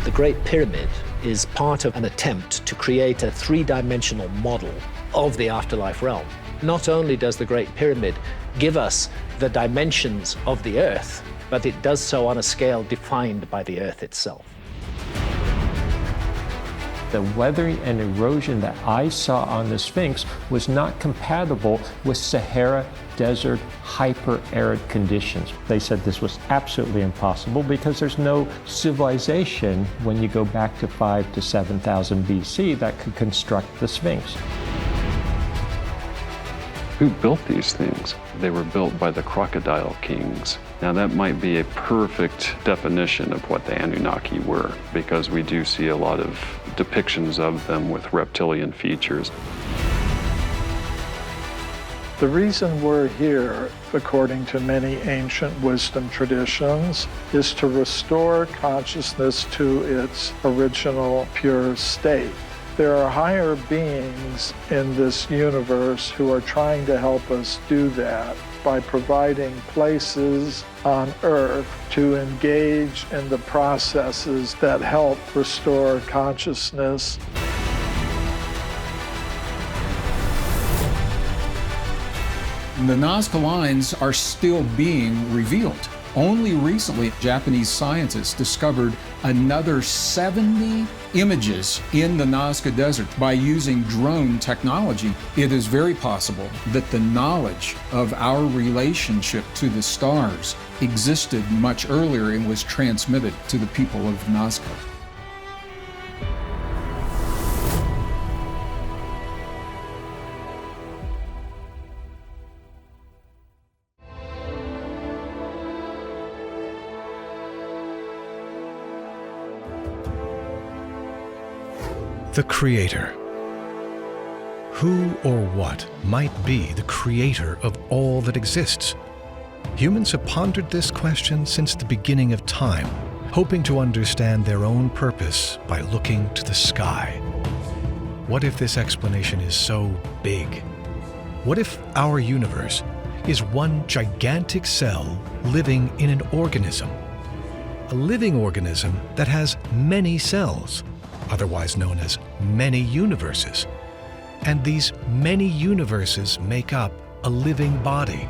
The Great Pyramid is part of an attempt to create a three-dimensional model of the afterlife realm. Not only does the Great Pyramid give us the dimensions of the Earth, but it does so on a scale defined by the Earth itself. The weathering and erosion that I saw on the Sphinx was not compatible with Sahara desert hyper-arid conditions. They said this was absolutely impossible because there's no civilization when you go back to 5,000 to 7,000 BC that could construct the Sphinx. Who built these things? They were built by the crocodile kings. Now that might be a perfect definition of what the Anunnaki were, because we do see a lot of depictions of them with reptilian features. The reason we're here, according to many ancient wisdom traditions, is to restore consciousness to its original pure state. There are higher beings in this universe who are trying to help us do that by providing places on Earth to engage in the processes that help restore consciousness. The Nazca lines are still being revealed. Only recently, Japanese scientists discovered another 70 images in the Nazca Desert by using drone technology. It is very possible that the knowledge of our relationship to the stars existed much earlier and was transmitted to the people of Nazca. The Creator. Who or what might be the creator of all that exists? Humans have pondered this question since the beginning of time, hoping to understand their own purpose by looking to the sky. What if this explanation is so big? What if our universe is one gigantic cell living in an organism? A living organism that has many cells, otherwise known as many universes. And these many universes make up a living body.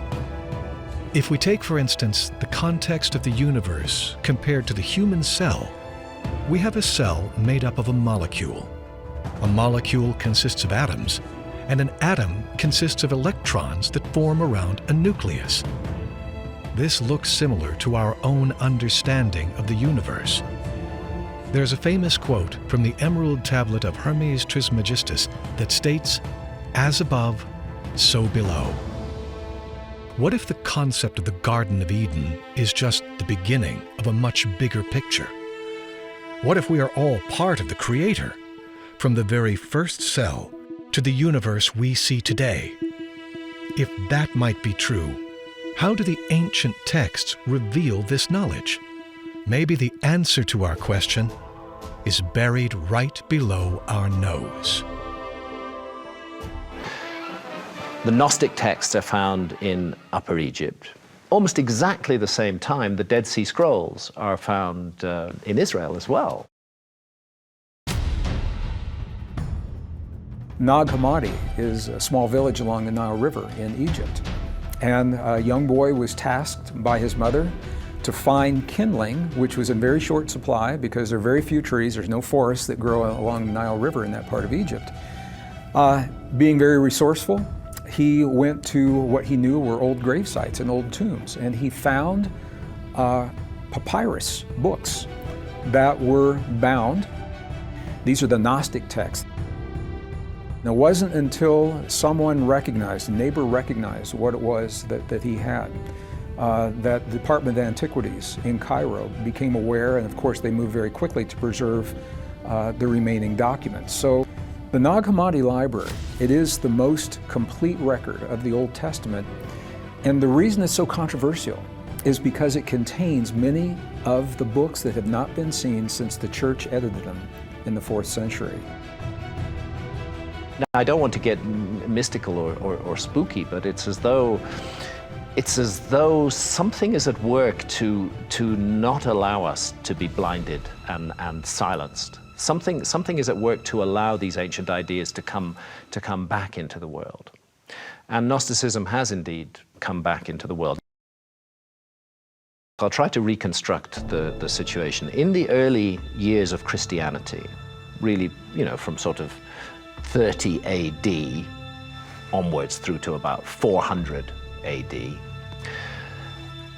If we take, for instance, the context of the universe compared to the human cell, we have a cell made up of a molecule. A molecule consists of atoms, and an atom consists of electrons that form around a nucleus. This looks similar to our own understanding of the universe. There's a famous quote from the Emerald Tablet of Hermes Trismegistus that states, "As above, so below." What if the concept of the Garden of Eden is just the beginning of a much bigger picture? What if we are all part of the Creator, from the very first cell to the universe we see today? If that might be true, how do the ancient texts reveal this knowledge? Maybe the answer to our question is buried right below our nose. The Gnostic texts are found in Upper Egypt. Almost exactly the same time, the Dead Sea Scrolls are found in Israel as well. Nag Hammadi is a small village along the Nile River in Egypt. And a young boy was tasked by his mother to find kindling, which was in very short supply because there are very few trees, there's no forests that grow along the Nile River in that part of Egypt. Being very resourceful, he went to what he knew were old grave sites and old tombs, and he found papyrus books that were bound. These are the Gnostic texts. Now, it wasn't until someone recognized, a neighbor recognized what it was that he had, that the Department of Antiquities in Cairo became aware, and of course they moved very quickly to preserve the remaining documents. So the Nag Hammadi Library, it is the most complete record of the Old Testament, and the reason it's so controversial is because it contains many of the books that have not been seen since the church edited them in the 4th century. Now, I don't want to get mystical or spooky, but it's as though It's as though something is at work to not allow us to be blinded and silenced. Something is at work to allow these ancient ideas to come back into the world. And Gnosticism has indeed come back into the world. I'll try to reconstruct the situation. In the early years of Christianity, really, from sort of 30 AD onwards through to about 400 AD,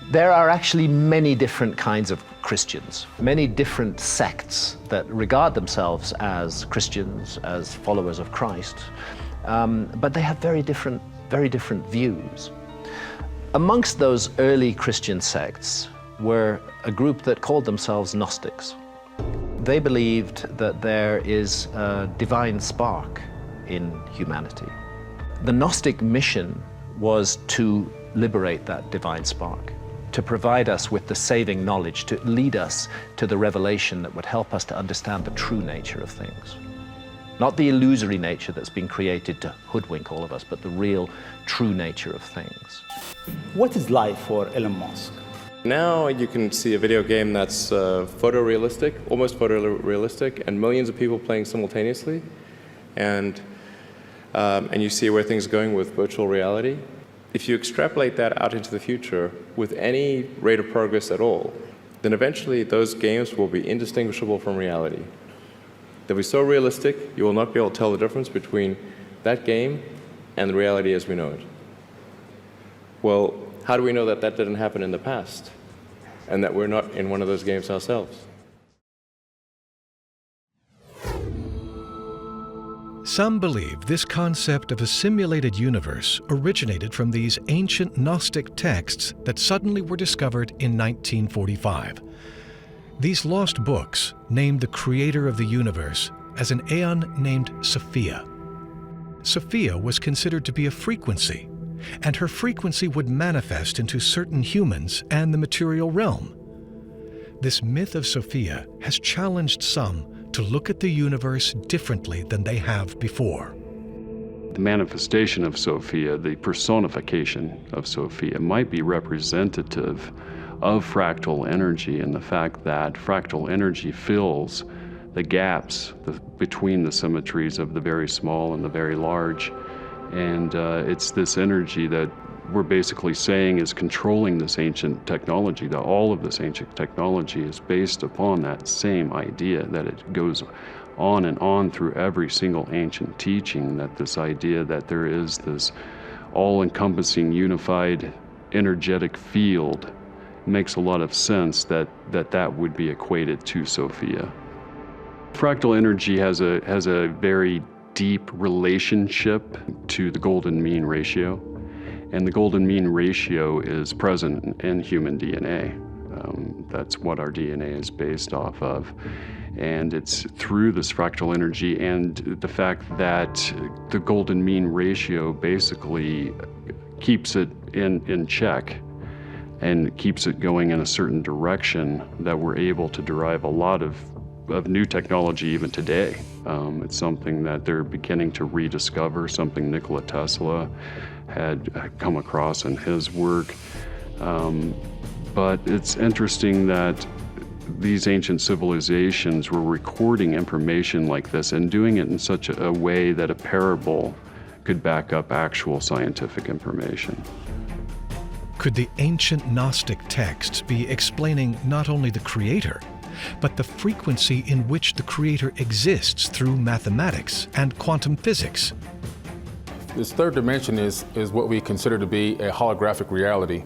there are actually many different kinds of Christians, many different sects that regard themselves as Christians, as followers of Christ, but they have very different views. Amongst those early Christian sects were a group that called themselves Gnostics. They believed that there is a divine spark in humanity. The Gnostic mission was to liberate that divine spark, to provide us with the saving knowledge, to lead us to the revelation that would help us to understand the true nature of things. Not the illusory nature that's been created to hoodwink all of us, but the real, true nature of things. What is life for Elon Musk? Now you can see a video game that's photorealistic, almost photorealistic, and millions of people playing simultaneously. And you see where things are going with virtual reality. If you extrapolate that out into the future with any rate of progress at all, then eventually those games will be indistinguishable from reality. They'll be so realistic, you will not be able to tell the difference between that game and the reality as we know it. Well, how do we know that that didn't happen in the past and that we're not in one of those games ourselves? Some believe this concept of a simulated universe originated from these ancient Gnostic texts that suddenly were discovered in 1945. These lost books named the creator of the universe as an aeon named Sophia. Sophia was considered to be a frequency, and her frequency would manifest into certain humans and the material realm. This myth of Sophia has challenged some to look at the universe differently than they have before. The manifestation of Sophia, the personification of Sophia, might be representative of fractal energy and the fact that fractal energy fills the gaps between the symmetries of the very small and the very large. And it's this energy that we're basically saying is controlling this ancient technology, that all of this ancient technology is based upon that same idea, that it goes on and on through every single ancient teaching, that this idea that there is this all-encompassing unified energetic field makes a lot of sense that would be equated to Sophia. Fractal energy has a very deep relationship to the golden mean ratio. And the golden mean ratio is present in human DNA. That's what our DNA is based off of. And it's through this fractal energy and the fact that the golden mean ratio basically keeps it in check and keeps it going in a certain direction that we're able to derive a lot of new technology even today. It's something that they're beginning to rediscover, something Nikola Tesla had come across in his work. But it's interesting that these ancient civilizations were recording information like this and doing it in such a way that a parable could back up actual scientific information. Could the ancient Gnostic texts be explaining not only the creator, but the frequency in which the creator exists through mathematics and quantum physics? This third dimension is what we consider to be a holographic reality.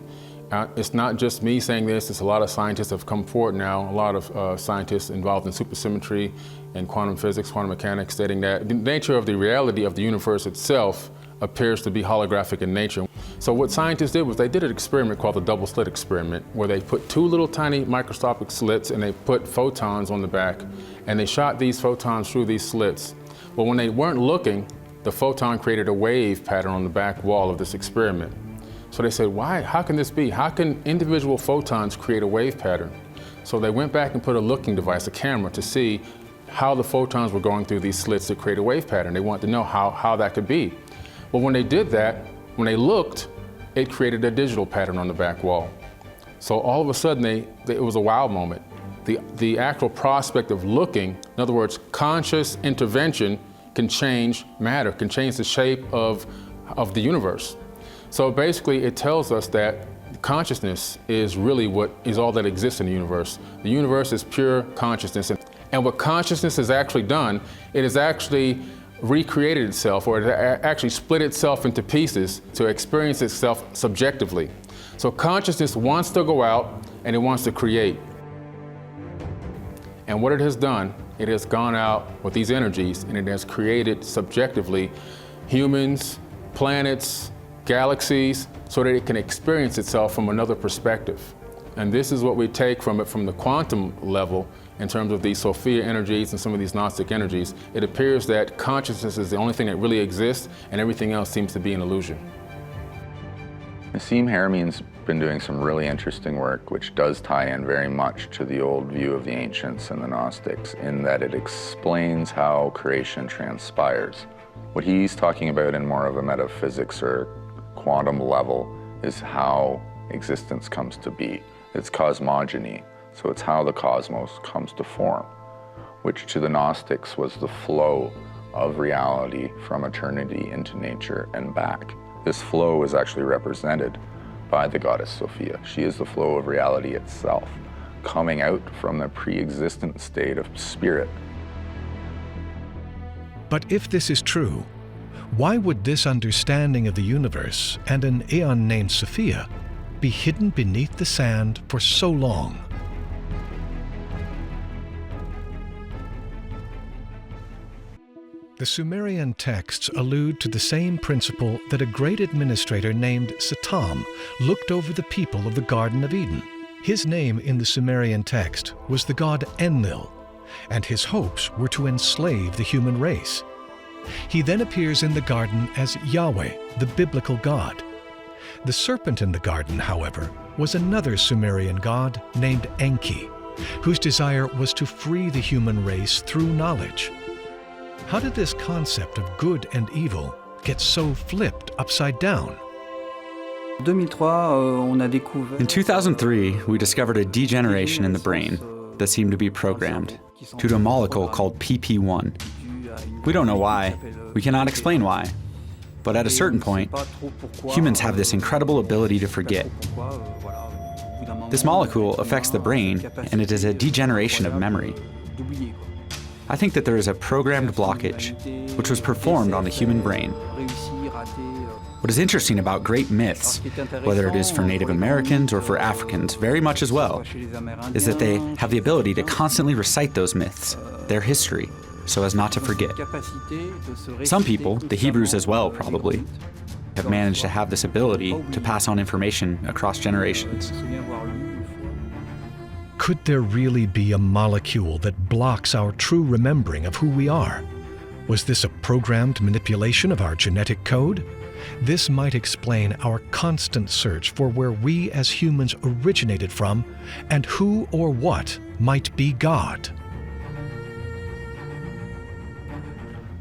It's not just me saying this, it's a lot of scientists have come forward now, a lot of scientists involved in supersymmetry and quantum physics, quantum mechanics, stating that the nature of the reality of the universe itself appears to be holographic in nature. So what scientists did was they did an experiment called the double slit experiment, where they put two little tiny microscopic slits and they put photons on the back, and they shot these photons through these slits. But when they weren't looking, the photon created a wave pattern on the back wall of this experiment. So they said, why? How can this be? How can individual photons create a wave pattern? So they went back and put a looking device, a camera, to see how the photons were going through these slits to create a wave pattern. They wanted to know how that could be. But when they did that, when they looked, it created a digital pattern on the back wall. So all of a sudden, it was a wow moment. The actual prospect of looking, in other words, conscious intervention can change matter, can change the shape of the universe. So basically, it tells us that consciousness is really what is all that exists in the universe. The universe is pure consciousness. And what consciousness has actually done, it has actually recreated itself, or it actually split itself into pieces to experience itself subjectively. So consciousness wants to go out and it wants to create. And what it has done, it has gone out with these energies and it has created subjectively humans, planets, galaxies, so that it can experience itself from another perspective. And this is what we take from it from the quantum level in terms of these Sophia energies and some of these Gnostic energies. It appears that consciousness is the only thing that really exists and everything else seems to be an illusion. Nassim Harameyn's been doing some really interesting work which does tie in very much to the old view of the ancients and the Gnostics in that it explains how creation transpires. What he's talking about in more of a metaphysics or quantum level is how existence comes to be. It's cosmogony, so it's how the cosmos comes to form, which to the Gnostics was the flow of reality from eternity into nature and back. This flow is actually represented by the goddess Sophia. She is the flow of reality itself, coming out from the pre-existent state of spirit. But if this is true, why would this understanding of the universe and an aeon named Sophia be hidden beneath the sand for so long? The Sumerian texts allude to the same principle that a great administrator named Satam looked over the people of the Garden of Eden. His name in the Sumerian text was the god Enlil, and his hopes were to enslave the human race. He then appears in the garden as Yahweh, the biblical god. The serpent in the garden, however, was another Sumerian god named Enki, whose desire was to free the human race through knowledge. How did this concept of good and evil get so flipped upside down? In 2003, we discovered a degeneration in the brain that seemed to be programmed due to a molecule called PP1. We don't know why. We cannot explain why. But at a certain point, humans have this incredible ability to forget. This molecule affects the brain, and it is a degeneration of memory. I think that there is a programmed blockage, which was performed on the human brain. What is interesting about great myths, whether it is for Native Americans or for Africans, very much as well, is that they have the ability to constantly recite those myths, their history, so as not to forget. Some people, the Hebrews as well probably, have managed to have this ability to pass on information across generations. Could there really be a molecule that blocks our true remembering of who we are? Was this a programmed manipulation of our genetic code? This might explain our constant search for where we as humans originated from and who or what might be God.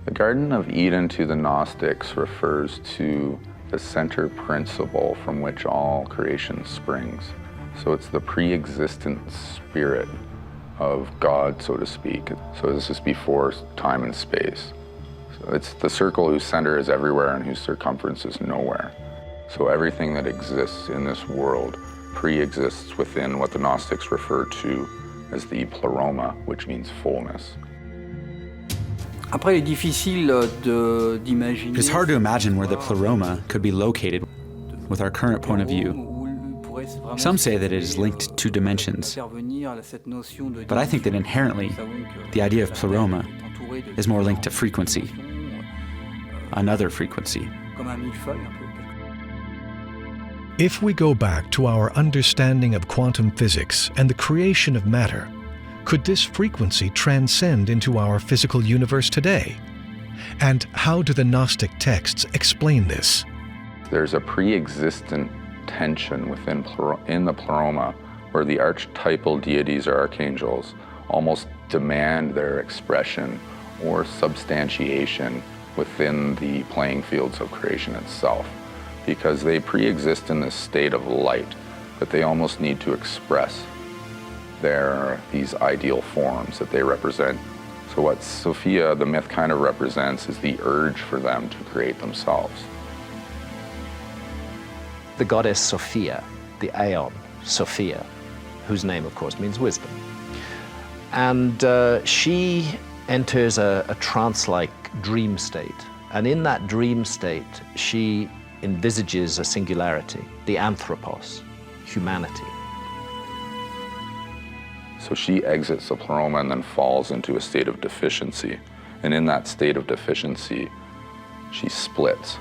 The Garden of Eden to the Gnostics refers to the center principle from which all creation springs. So it's the pre-existent spirit of God, so to speak. So this is before time and space. So it's the circle whose center is everywhere and whose circumference is nowhere. So everything that exists in this world pre-exists within what the Gnostics refer to as the pleroma, which means fullness. It is hard to imagine where the pleroma could be located with our current point of view. Some say that it is linked to dimensions, but I think that inherently the idea of pleroma is more linked to frequency, another frequency. If we go back to our understanding of quantum physics and the creation of matter, could this frequency transcend into our physical universe today? And how do the Gnostic texts explain this? There's a pre-existent tension in the pleroma where the archetypal deities or archangels almost demand their expression or substantiation within the playing fields of creation itself. because they pre-exist in this state of light that they almost need to express these ideal forms that they represent. So what Sophia, the myth, kind of represents is the urge for them to create themselves. The goddess Sophia, the Aeon, Sophia, whose name, of course, means wisdom. And she enters a trance-like dream state. And in that dream state, she envisages a singularity, the anthropos, humanity. So she exits the pleroma and then falls into a state of deficiency. And in that state of deficiency, she splits.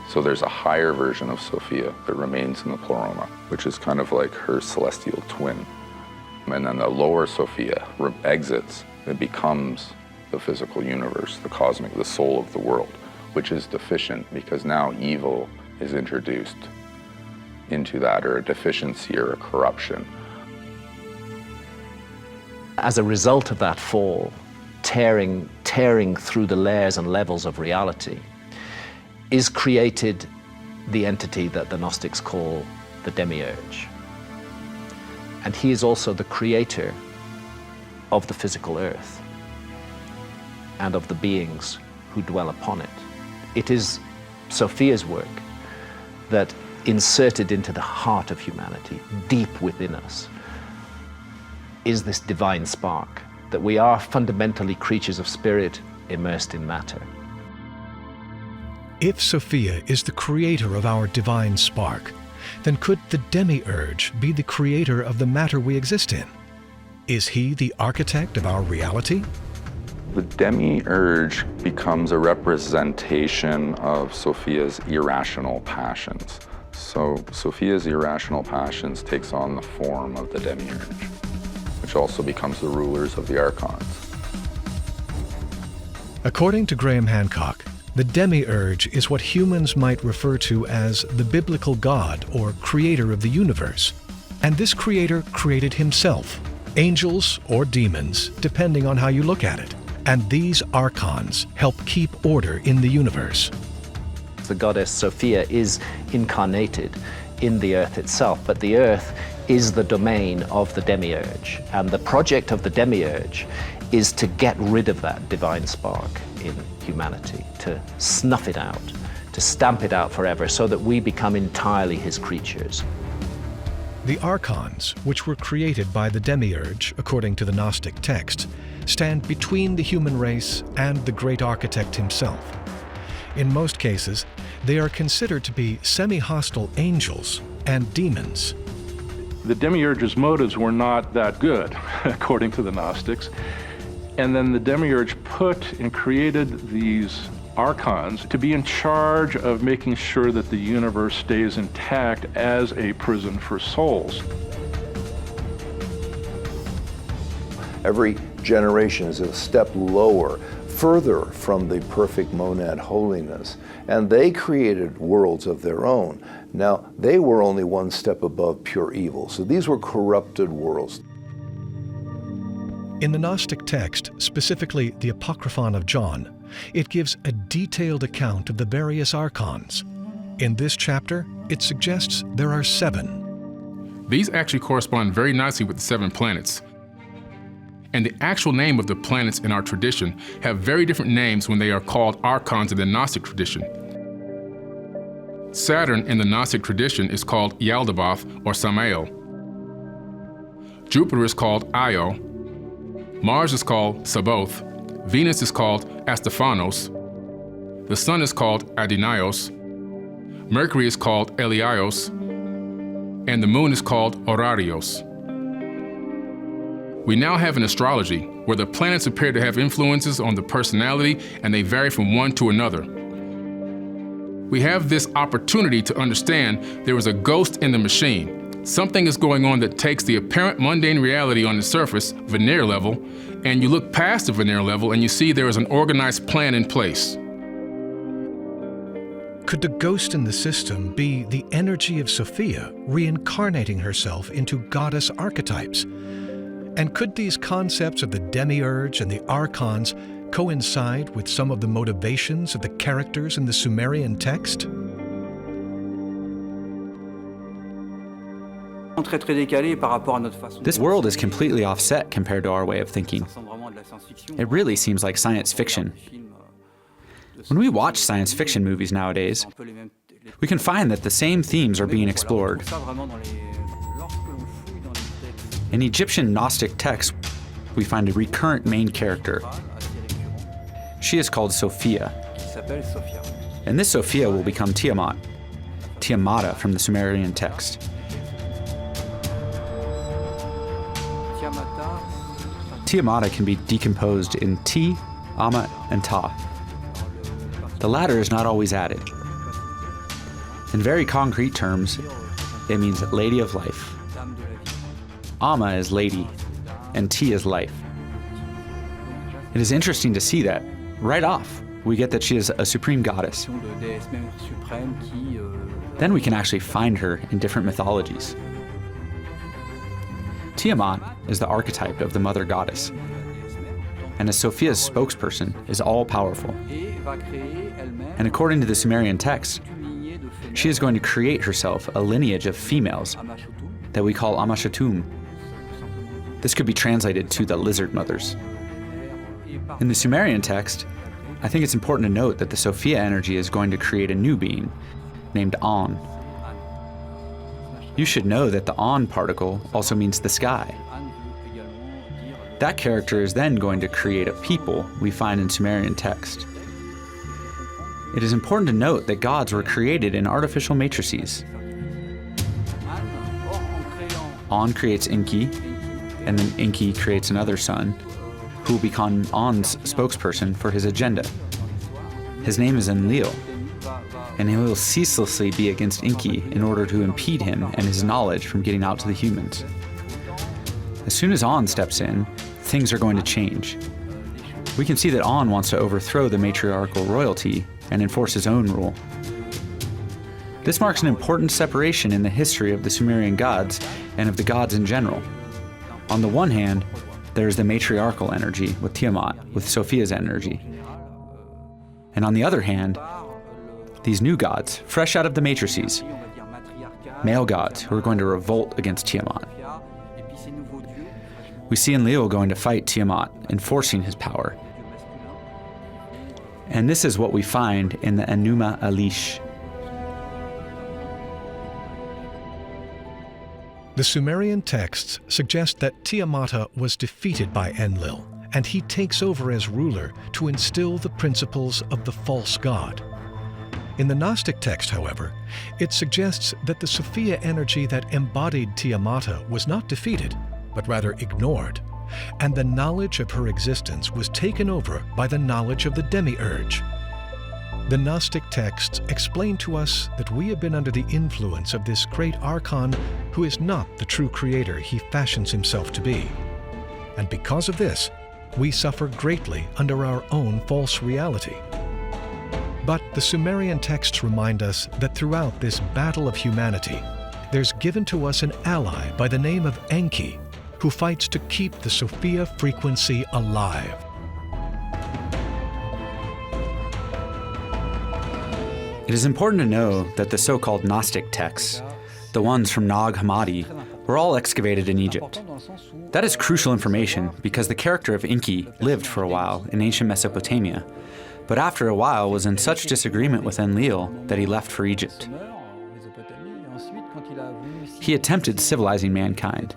So there's a higher version of Sophia that remains in the pleroma, which is kind of like her celestial twin. And then the lower Sophia exits and becomes the physical universe, the cosmic, the soul of the world, which is deficient because now evil is introduced into that, or a deficiency or a corruption. As a result of that fall, tearing through the layers and levels of reality, is created the entity that the Gnostics call the Demiurge. And he is also the creator of the physical earth and of the beings who dwell upon it. It is Sophia's work that inserted into the heart of humanity, deep within us, is this divine spark, that we are fundamentally creatures of spirit immersed in matter. If Sophia is the creator of our divine spark, then could the Demiurge be the creator of the matter we exist in? Is he the architect of our reality? The Demiurge becomes a representation of Sophia's irrational passions. So Sophia's irrational passions takes on the form of the Demiurge, which also becomes the rulers of the Archons. According to Graham Hancock, the Demiurge is what humans might refer to as the biblical god or creator of the universe. And this creator created himself, angels or demons, depending on how you look at it. And these Archons help keep order in the universe. The goddess Sophia is incarnated in the earth itself, but the earth is the domain of the Demiurge. And the project of the Demiurge is to get rid of that divine spark in humanity, to snuff it out, to stamp it out forever, so that we become entirely his creatures. The Archons, which were created by the Demiurge, according to the Gnostic texts, stand between the human race and the great architect himself. In most cases, they are considered to be semi-hostile angels and demons. The Demiurge's motives were not that good, according to the Gnostics. And then the Demiurge put and created these Archons to be in charge of making sure that the universe stays intact as a prison for souls. Every generation is a step lower, further from the perfect monad holiness, and they created worlds of their own. Now, they were only one step above pure evil, so these were corrupted worlds. In the Gnostic text, specifically the Apocryphon of John, it gives a detailed account of the various Archons. In this chapter, it suggests there are 7. These actually correspond very nicely with the 7 planets. And the actual name of the planets in our tradition have very different names when they are called Archons in the Gnostic tradition. Saturn in the Gnostic tradition is called Yaldabaoth or Samael. Jupiter is called Io. Mars is called Sabaoth. Venus is called Astaphanos. The Sun is called Adonaios. Mercury is called Eliaios. And the Moon is called Orarios. We now have an astrology where the planets appear to have influences on the personality and they vary from one to another. We have this opportunity to understand there is a ghost in the machine. Something is going on that takes the apparent mundane reality on the surface, veneer level, and you look past the veneer level and you see there is an organized plan in place. Could the ghost in the system be the energy of Sophia reincarnating herself into goddess archetypes? And could these concepts of the Demiurge and the Archons coincide with some of the motivations of the characters in the Sumerian text? This world is completely offset compared to our way of thinking. It really seems like science fiction. When we watch science fiction movies nowadays, we can find that the same themes are being explored. In Egyptian Gnostic texts, we find a recurrent main character. She is called Sophia. And this Sophia will become Tiamat, Tiamata from the Sumerian text. Tiamata can be decomposed in Ti, Ama, and Ta. The latter is not always added. In very concrete terms, it means Lady of Life. Ama is lady, and Ti is life. It is interesting to see that, right off, we get that she is a supreme goddess. Then we can actually find her in different mythologies. Tiamat is the archetype of the mother goddess, and as Sophia's spokesperson, is all-powerful. And according to the Sumerian text, she is going to create herself a lineage of females that we call Amashatum. This could be translated to the lizard mothers. In the Sumerian text, I think it's important to note that the Sophia energy is going to create a new being named An. You should know that the An particle also means the sky. That character is then going to create a people we find in Sumerian text. It is important to note that gods were created in artificial matrices. An creates Enki, and then Enki creates another son, who will become An's spokesperson for his agenda. His name is Enlil, and he will ceaselessly be against Enki in order to impede him and his knowledge from getting out to the humans. As soon as An steps in, things are going to change. We can see that An wants to overthrow the matriarchal royalty and enforce his own rule. This marks an important separation in the history of the Sumerian gods and of the gods in general. On the one hand, there is the matriarchal energy with Tiamat, with Sophia's energy. And on the other hand, these new gods, fresh out of the matrices, male gods who are going to revolt against Tiamat. We see Enlil going to fight Tiamat, enforcing his power. And this is what we find in the Enuma Elish. The Sumerian texts suggest that Tiamata was defeated by Enlil, and he takes over as ruler to instill the principles of the false god. In the Gnostic text, however, it suggests that the Sophia energy that embodied Tiamata was not defeated, but rather ignored, and the knowledge of her existence was taken over by the knowledge of the Demiurge. The Gnostic texts explain to us that we have been under the influence of this great Archon who is not the true creator he fashions himself to be. And because of this, we suffer greatly under our own false reality. But the Sumerian texts remind us that throughout this battle of humanity, there's given to us an ally by the name of Enki, who fights to keep the Sophia frequency alive. It is important to know that the so-called Gnostic texts, the ones from Nag Hammadi, were all excavated in Egypt. That is crucial information because the character of Enki lived for a while in ancient Mesopotamia, but after a while was in such disagreement with Enlil that he left for Egypt. He attempted civilizing mankind.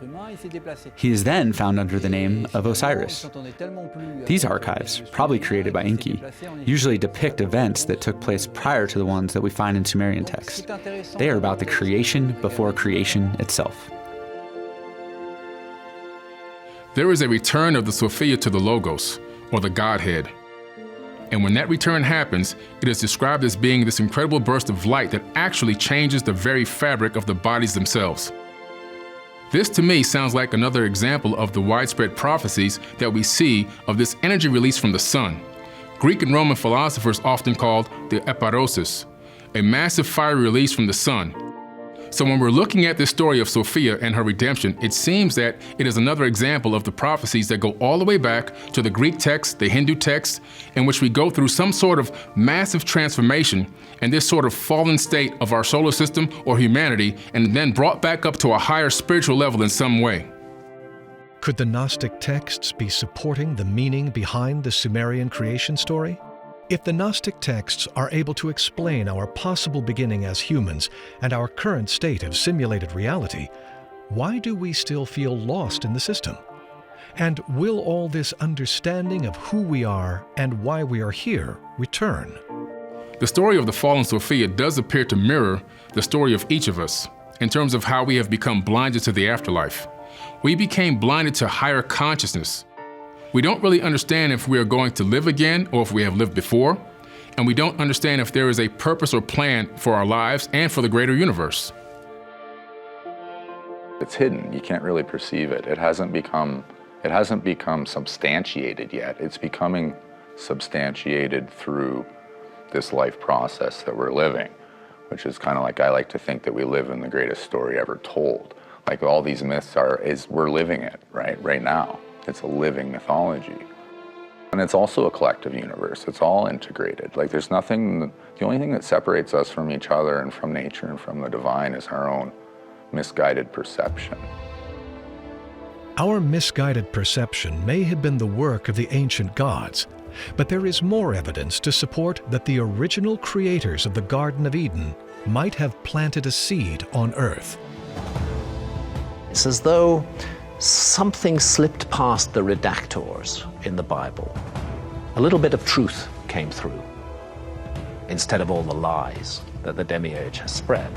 He is then found under the name of Osiris. These archives, probably created by Enki, usually depict events that took place prior to the ones that we find in Sumerian texts. They are about the creation before creation itself. There is a return of the Sophia to the Logos, or the Godhead. And when that return happens, it is described as being this incredible burst of light that actually changes the very fabric of the bodies themselves. This to me sounds like another example of the widespread prophecies that we see of this energy release from the sun. Greek and Roman philosophers often called the eparosis, a massive fire release from the sun. So when we're looking at this story of Sophia and her redemption, it seems that it is another example of the prophecies that go all the way back to the Greek text, the Hindu text, in which we go through some sort of massive transformation and this sort of fallen state of our solar system or humanity, and then brought back up to a higher spiritual level in some way. Could the Gnostic texts be supporting the meaning behind the Sumerian creation story? If the Gnostic texts are able to explain our possible beginning as humans and our current state of simulated reality, why do we still feel lost in the system? And will all this understanding of who we are and why we are here return? The story of the fallen Sophia does appear to mirror the story of each of us in terms of how we have become blinded to the afterlife. We became blinded to higher consciousness. We don't really understand if we are going to live again or if we have lived before, and we don't understand if there is a purpose or plan for our lives and for the greater universe. It's hidden. You can't really perceive it. It hasn't become substantiated yet. It's becoming substantiated through this life process that we're living, which is kind of like, I like to think that we live in the greatest story ever told. Like all these myths we're living it right now. It's a living mythology. And it's also a collective universe. It's all integrated. Like there's nothing, the only thing that separates us from each other and from nature and from the divine is our own misguided perception. Our misguided perception may have been the work of the ancient gods, but there is more evidence to support that the original creators of the Garden of Eden might have planted a seed on Earth. It's as though something slipped past the redactors in the Bible. A little bit of truth came through instead of all the lies that the Demiurge has spread.